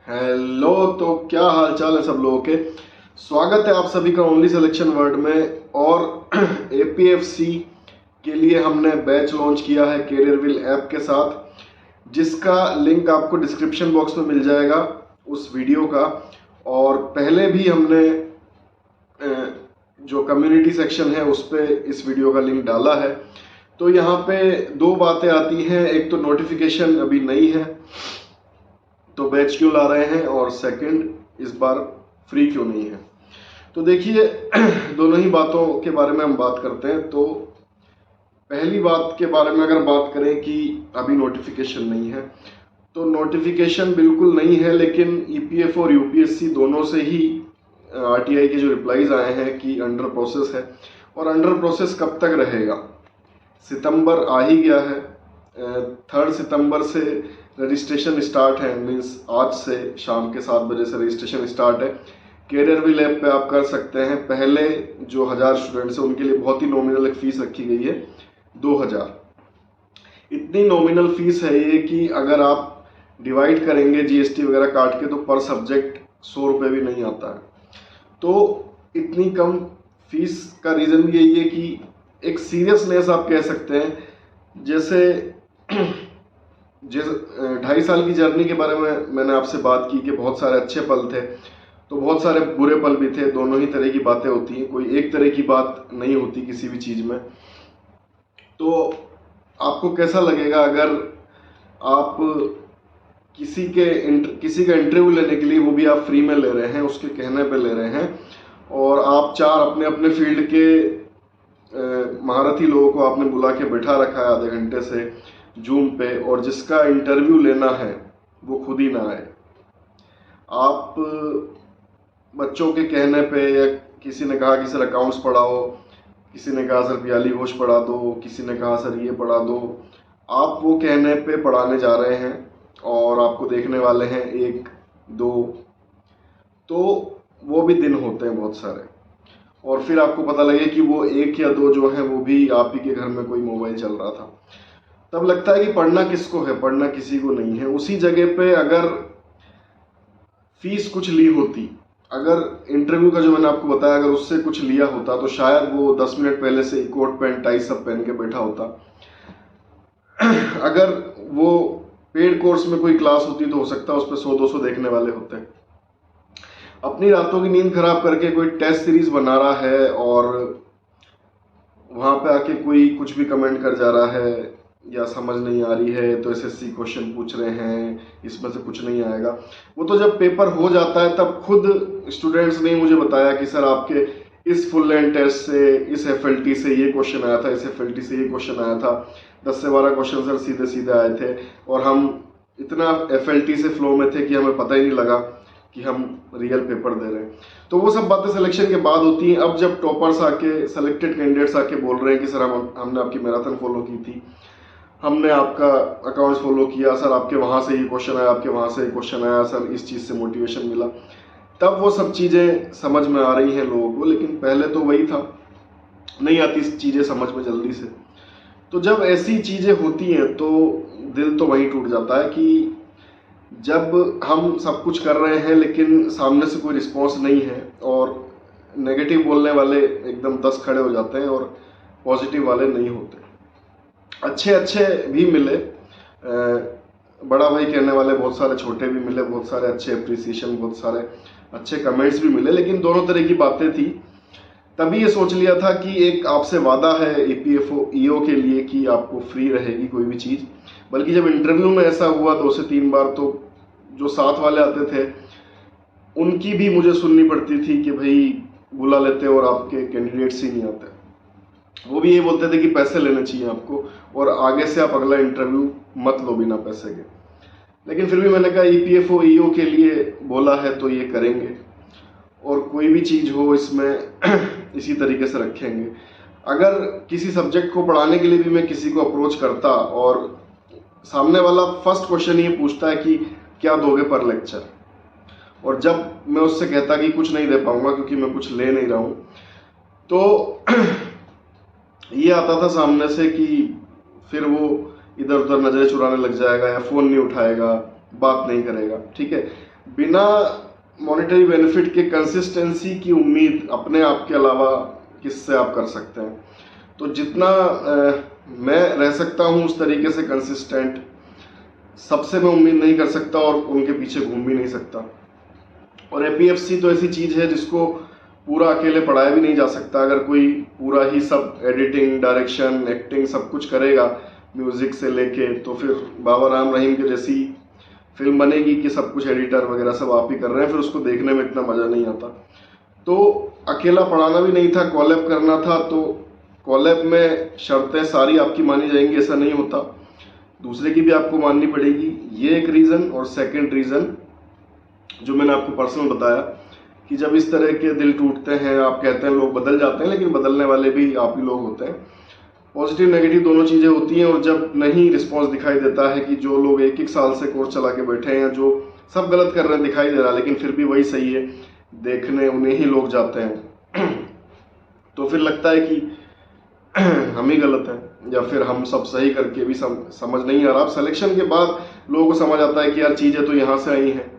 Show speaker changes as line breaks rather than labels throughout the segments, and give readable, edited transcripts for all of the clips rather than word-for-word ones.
Hello. तो क्या हाल चाल है सब लोगों के। स्वागत है आप सभी का ओनली सिलेक्शन वर्ल्ड में। और एपीएफसी के लिए हमने बैच लॉन्च किया है कैरियर व्हील ऐप के साथ, जिसका लिंक आपको डिस्क्रिप्शन बॉक्स में मिल जाएगा उस वीडियो का। और पहले भी हमने जो कम्युनिटी सेक्शन है उस पर इस वीडियो का लिंक डाला है। तो यहाँ पे दो बातें आती हैं, एक तो नोटिफिकेशन अभी नहीं है तो बैच क्यों ला रहे हैं, और सेकंड इस बार फ्री क्यों नहीं है। तो देखिए दोनों ही बातों के बारे में हम बात करते हैं। तो पहली बात के बारे में अगर बात करें कि अभी नोटिफिकेशन नहीं है, तो नोटिफिकेशन बिल्कुल नहीं है, लेकिन ईपीएफ और यूपीएससी दोनों से ही आरटीआई के जो रिप्लाईज आए हैं कि अंडर प्रोसेस है। और अंडर प्रोसेस कब तक रहेगा, सितंबर आ ही गया है। 3 सितंबर से रजिस्ट्रेशन स्टार्ट है, मीन्स आज से शाम के 7 बजे से रजिस्ट्रेशन स्टार्ट है। कैरियर व्हील ऐप पे आप कर सकते हैं। पहले जो 1000 स्टूडेंट्स हैं उनके लिए बहुत ही नॉमिनल एक फीस रखी गई है, 2000। इतनी नॉमिनल फीस है ये कि अगर आप डिवाइड करेंगे जीएसटी वगैरह काट के तो पर सब्जेक्ट 100 रुपये भी नहीं आता है। तो इतनी कम फीस का रीज़न भी यही है कि एक सीरियसनेस आप कह सकते हैं। जैसे 2.5 साल की जर्नी के बारे में मैंने आपसे बात की कि बहुत सारे अच्छे पल थे तो बहुत सारे बुरे पल भी थे। दोनों ही तरह की बातें होती हैं, कोई एक तरह की बात नहीं होती किसी भी चीज़ में। तो आपको कैसा लगेगा अगर आप किसी का इंटरव्यू लेने के लिए, वो भी आप फ्री में ले रहे हैं, उसके कहने पे ले रहे हैं, और आप 4 अपने अपने फील्ड के महारथी लोगों को आपने बुला के बैठा रखा है आधे घंटे से जूम पे, और जिसका इंटरव्यू लेना है वो खुद ही ना आए। आप बच्चों के कहने पे, या किसी ने कहा कि सर अकाउंट्स पढ़ाओ, किसी ने कहा सर पियाली घोष पढ़ा दो, किसी ने कहा सर ये पढ़ा दो, आप वो कहने पे पढ़ाने जा रहे हैं और आपको देखने वाले हैं 1-2। तो वो भी दिन होते हैं बहुत सारे, और फिर आपको पता लगे कि वो 1 या 2 जो है वो भी आप ही के घर में कोई मोबाइल चल रहा था। तब लगता है कि पढ़ना किसको है, पढ़ना किसी को नहीं है। उसी जगह पे अगर फीस कुछ ली होती, अगर इंटरव्यू का जो मैंने आपको बताया अगर उससे कुछ लिया होता, तो शायद वो 10 मिनट पहले से कोट पैंट टाई सब पहन के बैठा होता। अगर वो पेड कोर्स में कोई क्लास होती तो हो सकता है उस पर 100-200 देखने वाले होते। अपनी रातों की नींद खराब करके कोई टेस्ट सीरीज बना रहा है और वहां पे आके कोई कुछ भी कमेंट कर जा रहा है, या समझ नहीं आ रही है तो एसएससी क्वेश्चन पूछ रहे हैं, इसमें से कुछ नहीं आएगा। वो तो जब पेपर हो जाता है तब खुद स्टूडेंट्स ने मुझे बताया कि सर आपके इस फुल लेंथ टेस्ट से, इस एफएलटी से ये क्वेश्चन आया था, इस एफएलटी से ये क्वेश्चन आया था, 10 से 12 क्वेश्चन सर सीधे सीधे आए थे, और हम इतना एफएलटी से फ्लो में थे कि हमें पता ही नहीं लगा कि हम रियल पेपर दे रहे हैं। तो वो सब बातें सिलेक्शन के बाद होती हैं। अब जब टॉपर्स आके, सेलेक्टेड कैंडिडेट्स आके बोल रहे हैं कि सर हमने आपकी मैराथन फॉलो की थी, हमने आपका अकाउंट्स फॉलो किया, सर आपके वहाँ से ये क्वेश्चन आया, आपके वहाँ से ये क्वेश्चन आया, सर इस चीज़ से मोटिवेशन मिला, तब वो सब चीज़ें समझ में आ रही हैं लोगों को। लेकिन पहले तो वही था, नहीं आती चीज़ें समझ में जल्दी से। तो जब ऐसी चीज़ें होती हैं तो दिल तो वहीं टूट जाता है कि जब हम सब कुछ कर रहे हैं लेकिन सामने से कोई रिस्पॉन्स नहीं है, और नेगेटिव बोलने वाले एकदम 10 खड़े हो जाते हैं और पॉजिटिव वाले नहीं होते। अच्छे भी मिले, बड़ा भाई कहने वाले बहुत सारे छोटे भी मिले, बहुत सारे अच्छे अप्रिसिएशन, बहुत सारे अच्छे कमेंट्स भी मिले, लेकिन दोनों तरह की बातें थी। तभी ये सोच लिया था कि एक आपसे वादा है ईपीएफओ ईओ के लिए कि आपको फ्री रहेगी कोई भी चीज़। बल्कि जब इंटरव्यू में ऐसा हुआ 2 से 3 बार, तो जो साथ वाले आते थे उनकी भी मुझे सुननी पड़ती थी कि भाई बुला लेते और आपके कैंडिडेट्स ही नहीं आते। वो भी ये बोलते थे कि पैसे लेने चाहिए आपको, और आगे से आप अगला इंटरव्यू मत लो बिना पैसे के। लेकिन फिर भी मैंने कहा ईपीएफओ ईओ के लिए बोला है तो ये करेंगे, और कोई भी चीज़ हो इसमें इसी तरीके से रखेंगे। अगर किसी सब्जेक्ट को पढ़ाने के लिए भी मैं किसी को अप्रोच करता और सामने वाला फर्स्ट क्वेश्चन ये पूछता है कि क्या दोगे पर लेक्चर, और जब मैं उससे कहता कि कुछ नहीं दे पाऊंगा क्योंकि मैं कुछ ले नहीं रहा हूँ, तो ये आता था सामने से कि फिर वो इधर उधर नजरें चुराने लग जाएगा, या फ़ोन नहीं उठाएगा, बात नहीं करेगा। ठीक है, बिना मॉनेटरी बेनिफिट के कंसिस्टेंसी की उम्मीद अपने आप के अलावा किससे आप कर सकते हैं। तो जितना मैं रह सकता हूँ उस तरीके से कंसिस्टेंट सबसे मैं उम्मीद नहीं कर सकता और उनके पीछे घूम भी नहीं सकता। और एपीएफसी तो ऐसी चीज़ है जिसको पूरा अकेले पढ़ाया भी नहीं जा सकता। अगर कोई पूरा ही सब एडिटिंग, डायरेक्शन, एक्टिंग सब कुछ करेगा म्यूज़िक से लेके, तो फिर बाबा राम रहीम के जैसी फिल्म बनेगी कि सब कुछ एडिटर वगैरह सब आप ही कर रहे हैं, फिर उसको देखने में इतना मज़ा नहीं आता। तो अकेला पढ़ाना भी नहीं था, कॉलैब करना था। तो कॉलैब में शर्तें सारी आपकी मानी जाएंगी ऐसा नहीं होता, दूसरे की भी आपको माननी पड़ेगी। ये एक रीज़न। और सेकंड रीज़न जो मैंने आपको पर्सनल बताया कि जब इस तरह के दिल टूटते हैं, आप कहते हैं लोग बदल जाते हैं, लेकिन बदलने वाले भी आप ही लोग होते हैं। पॉजिटिव नेगेटिव दोनों चीज़ें होती हैं। और जब नहीं रिस्पॉन्स दिखाई देता है कि जो लोग एक एक साल से कोर्स चला के बैठे हैं, जो सब गलत कर रहे हैं दिखाई दे रहा है, लेकिन फिर भी वही सही है, देखने उन्हें ही लोग जाते हैं तो फिर लगता है कि हम ही गलत हैं या फिर हम सब सही करके भी समझ नहीं आ रहा। अब सिलेक्शन के बाद लोगों को समझ आता है कि यार चीज़ें तो यहाँ से आई हैं,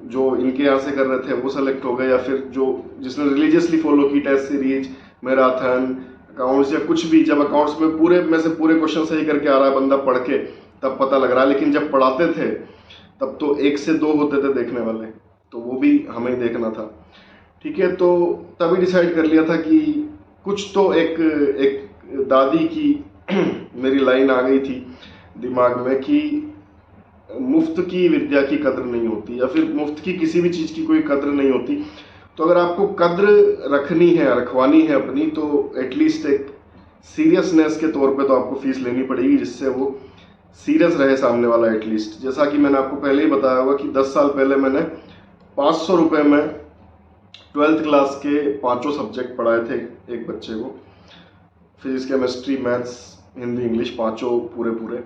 जो इनके यहाँ से कर रहे थे वो सेलेक्ट हो गए, या फिर जो जिसने रिलीजियसली फॉलो की टेस्ट सीरीज, मैराथन, अकाउंट्स या कुछ भी, जब अकाउंट्स में पूरे में से पूरे क्वेश्चन सही करके आ रहा है बंदा पढ़ के, तब पता लग रहा है। लेकिन जब पढ़ाते थे तब तो 1 से 2 होते थे देखने वाले, तो वो भी हमें देखना था। ठीक है, तो तभी डिसाइड कर लिया था कि कुछ तो एक दादी की मेरी लाइन आ गई थी दिमाग में कि मुफ्त की विद्या की कद्र नहीं होती, या फिर मुफ्त की किसी भी चीज़ की कोई कद्र नहीं होती। तो अगर आपको कद्र रखनी है, रखवानी है अपनी, तो एटलीस्ट एक सीरियसनेस के तौर पे तो आपको फीस लेनी पड़ेगी, जिससे वो सीरियस रहे सामने वाला एटलीस्ट। जैसा कि मैंने आपको पहले ही बताया होगा कि 10 साल पहले मैंने 500 रुपये में 12th क्लास के 5 सब्जेक्ट पढ़ाए थे एक बच्चे को, physics, chemistry, maths, Hindi, English, 5 पूरे।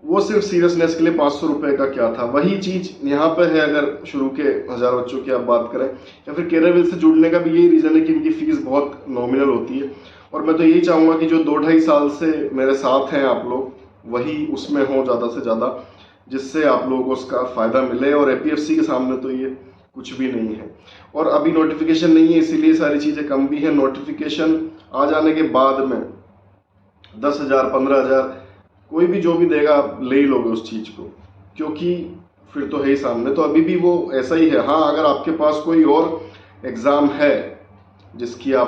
वो सिर्फ सीरियसनेस के लिए 500 रुपये का क्या था। वही चीज़ यहाँ पे है। अगर शुरू के 1000 बच्चों की आप बात करें, या फिर कैरियर से जुड़ने का भी यही रीज़न है कि इनकी फ़ीस बहुत नॉमिनल होती है। और मैं तो यही चाहूँगा कि जो 2-2.5 साल से मेरे साथ हैं आप लोग, वही उसमें हों ज़्यादा से ज़्यादा, जिससे आप लोगों को उसका फ़ायदा मिले। और एपीएफसी के सामने तो ये कुछ भी नहीं है। और अभी नोटिफिकेशन नहीं है, इसीलिए सारी चीज़ें कम भी हैं। नोटिफिकेशन आ जाने के बाद में 10,000, 15,000 कोई भी जो भी देगा आप ले ही लोगे उस चीज़ को, क्योंकि फिर तो है ही सामने। तो अभी भी वो ऐसा ही है। हाँ, अगर आपके पास कोई और एग्ज़ाम है जिसकी आप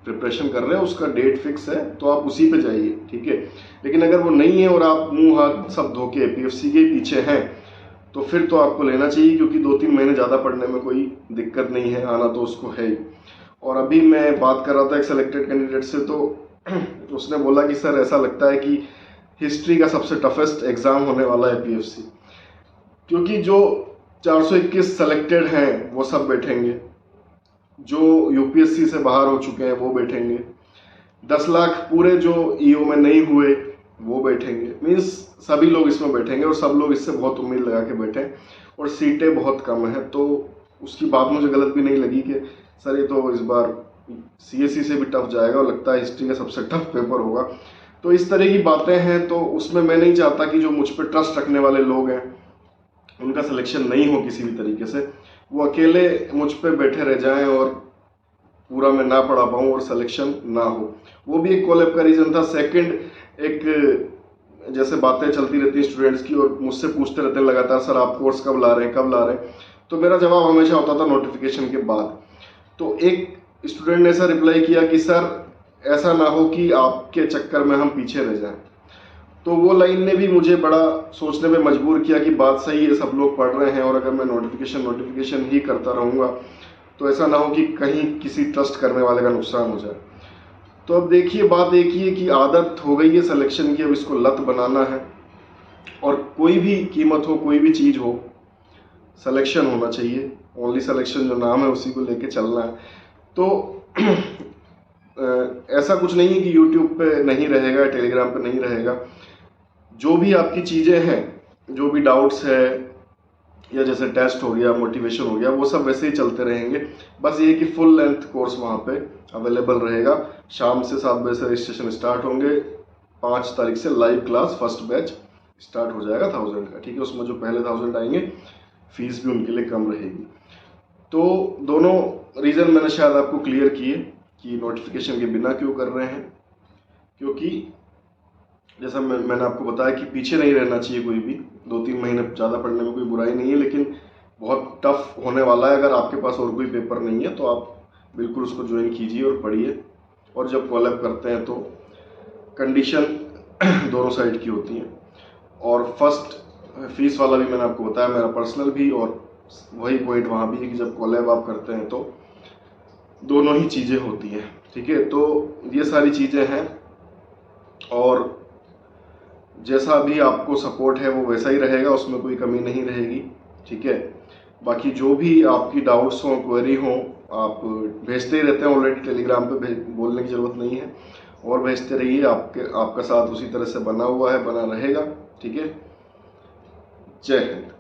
प्रिपरेशन कर रहे हैं, उसका डेट फिक्स है, तो आप उसी पे जाइए, ठीक है। लेकिन अगर वो नहीं है और आप मुंह हाथ सब धो के पीएफसी के पीछे हैं, तो फिर तो आपको लेना चाहिए, क्योंकि 2-3 महीने ज़्यादा पढ़ने में कोई दिक्कत नहीं है, आना तो उसको है ही। और अभी मैं बात कर रहा था एक सेलेक्टेड कैंडिडेट से, तो उसने बोला कि सर ऐसा लगता है कि हिस्ट्री का सबसे टफेस्ट एग्ज़ाम होने वाला है पीएफसी, क्योंकि जो 421 सेलेक्टेड हैं वो सब बैठेंगे, जो यूपीएससी से बाहर हो चुके हैं वो बैठेंगे, 10 लाख पूरे जो ईओ में नहीं हुए वो बैठेंगे। मीन्स सभी लोग इसमें बैठेंगे और सब लोग इससे बहुत उम्मीद लगा के बैठे, और सीटें बहुत कम हैं। तो उसकी बात मुझे गलत भी नहीं लगी कि सर ये तो इस बार सीएससी से भी टफ जाएगा, और लगता है हिस्ट्री का सबसे टफ पेपर होगा। तो इस तरह की बातें हैं। तो उसमें मैं नहीं चाहता कि जो मुझ पर ट्रस्ट रखने वाले लोग हैं उनका सिलेक्शन नहीं हो किसी भी तरीके से, वो अकेले मुझ पे बैठे रह जाएं और पूरा मैं ना पढ़ा पाऊँ और सिलेक्शन ना हो। वो भी एक कॉलेब का रीज़न था। सेकंड, एक जैसे बातें चलती रहती हैं स्टूडेंट्स की और मुझसे पूछते रहते हैं लगातार, सर आप कोर्स कब ला रहे हैं, कब ला रहे हैं। तो मेरा जवाब हमेशा होता था नोटिफिकेशन के बाद। तो एक स्टूडेंट ने ऐसा रिप्लाई किया कि सर ऐसा ना हो कि आपके चक्कर में हम पीछे रह जाएं। तो वो लाइन ने भी मुझे बड़ा सोचने में मजबूर किया कि बात सही है, सब लोग पढ़ रहे हैं, और अगर मैं नोटिफिकेशन ही करता रहूँगा तो ऐसा ना हो कि कहीं किसी ट्रस्ट करने वाले का नुकसान हो जाए। तो अब देखिए, बात एक ही है कि आदत हो गई है सिलेक्शन की, अब इसको लत बनाना है। और कोई भी कीमत हो, कोई भी चीज़ हो, सिलेक्शन होना चाहिए। ओनली सिलेक्शन जो नाम है उसी को लेके चलना है। तो ऐसा कुछ नहीं है कि यूट्यूब पे नहीं रहेगा, टेलीग्राम पे नहीं रहेगा। जो भी आपकी चीज़ें हैं, जो भी डाउट्स है, या जैसे टेस्ट हो गया, मोटिवेशन हो गया, वो सब वैसे ही चलते रहेंगे। बस ये कि फुल लेंथ कोर्स वहाँ पे अवेलेबल रहेगा। शाम से 7 बजे से रजिस्ट्रेशन स्टार्ट होंगे। 5 तारीख से live class first batch start हो जाएगा 1000 का, ठीक है। उसमें जो पहले 1000 आएंगे फीस भी उनके लिए कम रहेगी। तो दोनों रीज़न मैंने शायद आपको क्लियर किए कि नोटिफिकेशन के बिना क्यों कर रहे हैं, क्योंकि जैसा मैंने आपको बताया कि पीछे नहीं रहना चाहिए कोई भी। 2-3 महीने ज़्यादा पढ़ने में कोई बुराई नहीं है, लेकिन बहुत टफ होने वाला है। अगर आपके पास और कोई पेपर नहीं है तो आप बिल्कुल उसको ज्वाइन कीजिए और पढ़िए। और जब कॉलअप करते हैं तो कंडीशन दोनों साइड की होती हैं। और फर्स्ट फीस वाला भी मैंने आपको बताया, मेरा पर्सनल भी, और वही पॉइंट वहाँ भी है कि जब कॉलअप आप करते हैं तो दोनों ही चीज़ें होती हैं। ठीक है, तो ये सारी चीज़ें हैं, और जैसा भी आपको सपोर्ट है वो वैसा ही रहेगा, उसमें कोई कमी नहीं रहेगी। ठीक है, बाकी जो भी आपकी डाउट्स हों, क्वेरी हों, आप भेजते ही रहते हैं ऑलरेडी टेलीग्राम पे, बोलने की ज़रूरत नहीं है, और भेजते रहिए। आपका साथ उसी तरह से बना हुआ है, बना रहेगा। ठीक है, जय हिंद।